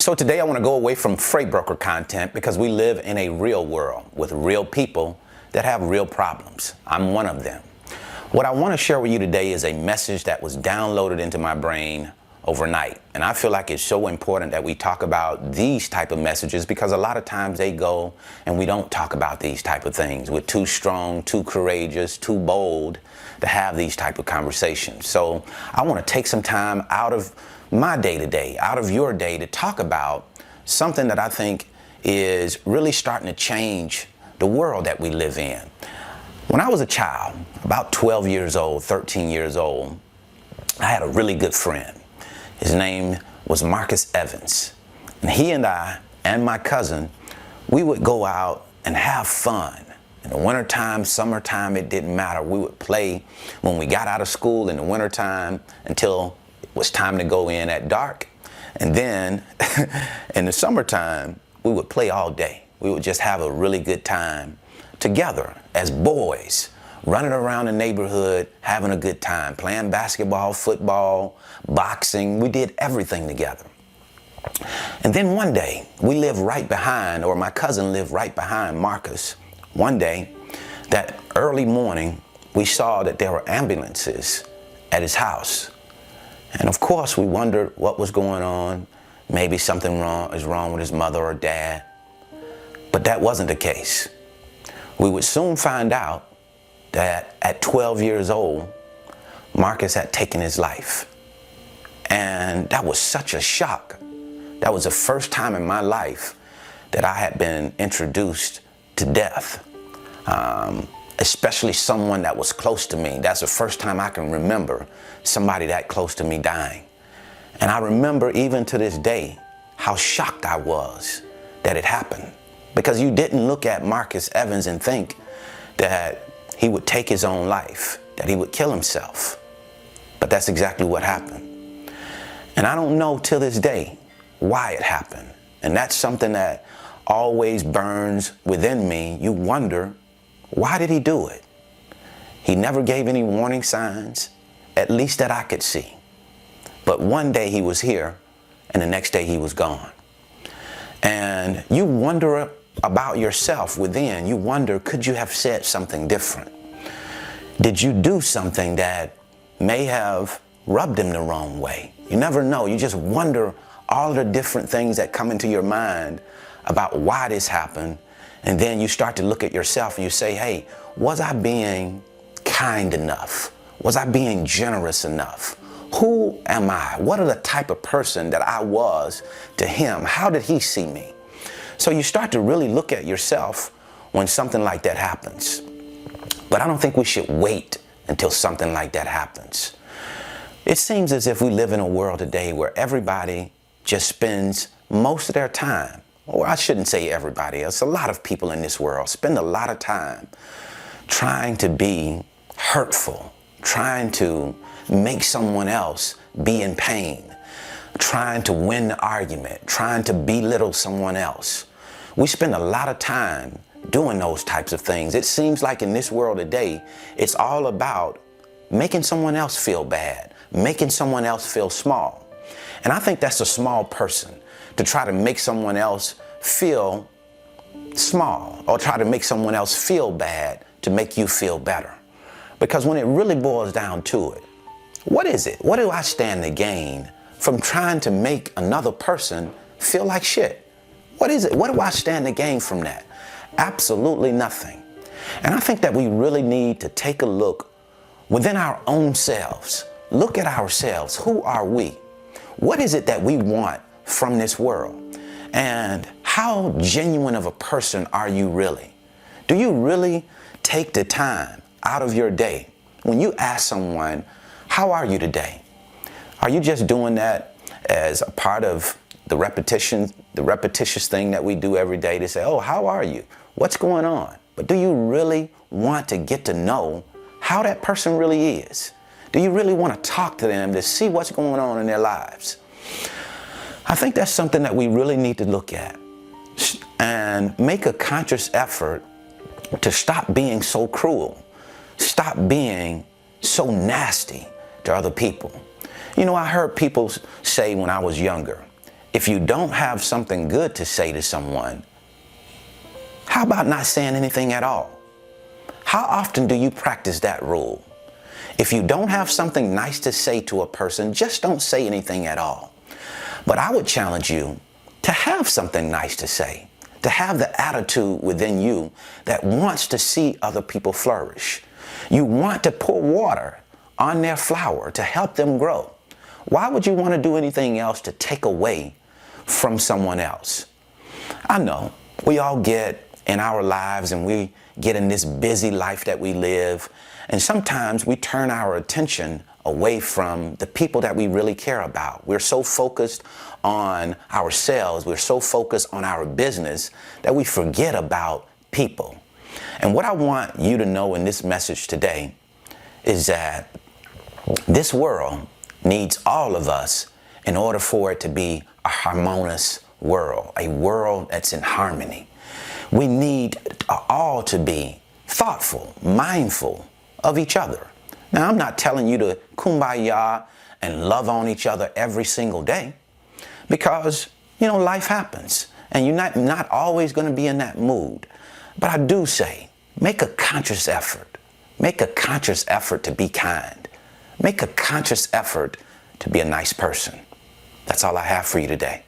So today I want to go away from freight broker content because we live in a real world with real people that have real problems. I'm one of them. What I want to share with you today is a message that was downloaded into my brain overnight. And I feel like it's so important that we talk about these type of messages because a lot of times they go and we don't talk about these type of things. We're too strong, too courageous, too bold to have these type of conversations. So I want to take some time out of my day-to-day, out of your day, to talk about something that I think is really starting to change the world that we live in. When I was a child, about 12 years old, 13 years old, I had a really good friend. His name was Marcus Evans. And he and I and my cousin, we would go out and have fun. In the wintertime, summertime, it didn't matter. We would play when we got out of school in the wintertime until it was time to go in at dark. And then in the summertime, we would play all day. We would just have a really good time together as boys, running around the neighborhood, having a good time, playing basketball, football, boxing. We did everything together. And then one day, we lived right behind, or my cousin lived right behind Marcus. One day, that early morning, we saw that there were ambulances at his house. And of course, we wondered what was going on. Maybe something is wrong with his mother or dad. But that wasn't the case. We would soon find out that at 12 years old, Marcus had taken his life. And that was such a shock. That was the first time in my life that I had been introduced to death, especially someone that was close to me. That's the first time I can remember somebody that close to me dying. And I remember even to this day how shocked I was that it happened, because you didn't look at Marcus Evans and think that he would take his own life, that he would kill himself. But that's exactly what happened. And I don't know till this day why it happened. And that's something that always burns within me. You wonder, why did he do it? He never gave any warning signs, at least that I could see. But one day he was here, and the next day he was gone. And you wonder about yourself within. You wonder, could you have said something different? Did you do something that may have rubbed him the wrong way? You never know. You just wonder all the different things that come into your mind about why this happened. And then you start to look at yourself and you say, hey, was I being kind enough? Was I being generous enough? Who am I? What are the type of person that I was to him? How did he see me? So you start to really look at yourself when something like that happens. But I don't think we should wait until something like that happens. It seems as if we live in a world today where everybody just spends most of their time, or I shouldn't say everybody else, a lot of people in this world spend a lot of time trying to be hurtful, trying to make someone else be in pain, trying to win the argument, trying to belittle someone else. We spend a lot of time doing those types of things. It seems like in this world today, it's all about making someone else feel bad, making someone else feel small. And I think that's a small person, to try to make someone else feel small or try to make someone else feel bad to make you feel better. Because when it really boils down to it, what is it? What do I stand to gain from trying to make another person feel like shit? What is it? What do I stand to gain from that? Absolutely nothing. And I think that we really need to take a look within our own selves. Look at ourselves. Who are we? What is it that we want from this world? And how genuine of a person are you really? Do you really take the time out of your day when you ask someone, how are you today? Are you just doing that as a part of the repetitious thing that we do every day to say, oh, how are you? What's going on? But do you really want to get to know how that person really is? Do you really want to talk to them to see what's going on in their lives? I think that's something that we really need to look at and make a conscious effort to stop being so cruel, stop being so nasty to other people. You know, I heard people say when I was younger, If you don't have something good to say to someone, how about not saying anything at all? How often do you practice that rule? If you don't have something nice to say to a person, just don't say anything at all. But I would challenge you to have something nice to say, to have the attitude within you that wants to see other people flourish. You want to pour water on their flower to help them grow. Why would you want to do anything else to take away from someone else? I know we all get in our lives and we get in this busy life that we live, and sometimes we turn our attention away from the people that we really care about. We're so focused on ourselves, we're so focused on our business that we forget about people. And what I want you to know in this message today is that this world needs all of us in order for it to be a harmonious world, a world that's in harmony. We need all to be thoughtful, mindful of each other. Now, I'm not telling you to kumbaya and love on each other every single day because, life happens and you're not always going to be in that mood. But I do say, make a conscious effort. Make a conscious effort to be kind. Make a conscious effort to be a nice person. That's all I have for you today.